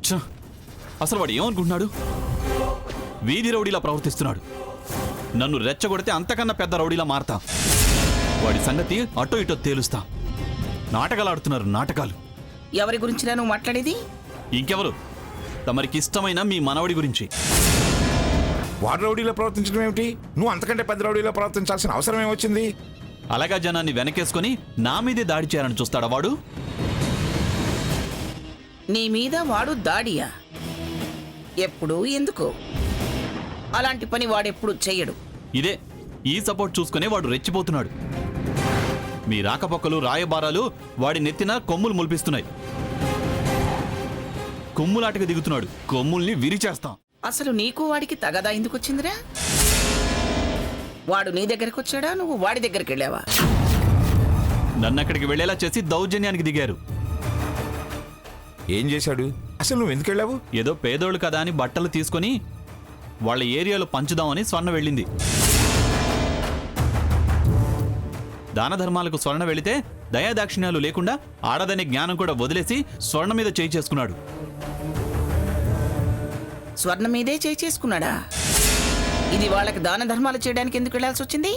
ఛ! అసలు వాడు ఏమనుకుంటున్నాడు? వీధి రౌడీలా ప్రవర్తిస్తున్నాడు. నన్ను రెచ్చగొడితే అంతకన్నా పెద్ద రౌడీలా మారతా. వాడి సంగతి అటో ఇటో తేలుస్తా. నాటకాలు ఆడుతున్నారు, నాటకాలు. ఎవరి గురించి నువ్వు మాట్లాడేది? ఇంకెవరు? తమరికి ఇష్టమైన మీ మనవడి గురించి. వాడు రౌడీలో ప్రవర్తించడం ఏమిటి? నువ్వు అంతకంటే పెద్ద రౌడీలో ప్రవర్తించాల్సిన అవసరం ఏమొచ్చింది? అలాగా జనాన్ని వెనకేసుకొని నా మీదే దాడి చేయాలని చూస్తాడా వాడు? నీ మీద వాడు దాడియా? ఎప్పుడు, ఎందుకు? అలాంటి పని వాడెప్పుడు చెయ్యడు. ఇదే ఈ సపోర్ట్ చూసుకునే వాడు రెచ్చిపోతున్నాడు. మీ రాకపోకలు రాయబారాలు వాడి నెత్తిన కొమ్ములు ముల్పిస్తున్నాయి. కొమ్ములాటకు దిగుతున్నాడు. కొమ్ముల్ని విరిచేస్తాం. అసలు నీకు వాడికి తగదా ఎందుకు వచ్చిందిరా? వాడు నీ దగ్గరికి వచ్చాడా, నువ్వు వాడి దగ్గరికి వెళ్ళావా? నన్ను అక్కడికి వెళ్ళేలా చేసి దౌర్జన్యానికి దిగారు. ఏం చేశాడు? అసలు నువ్వు ఎందుకు వెళ్ళావు? ఏదో పేదోళ్ళు కదా అని బట్టలు తీసుకొని వాళ్ళ ఏరియాలో పంచుదామని స్వర్ణ వెళ్ళింది. దాన ధర్మాలకు స్వర్ణ వెళితే దయాదాక్షిణ్యాలు లేకుండా ఆడదనే జ్ఞానం కూడా వదిలేసి స్వర్ణ మీద చేయి చేసుకున్నాడు. స్వర్ణ మీదే చేయి చేసుకున్నాడా? ఇది వాళ్ళకి దాన ధర్మాలు చేయడానికి ఎందుకు వెళ్ళాల్సి వచ్చింది?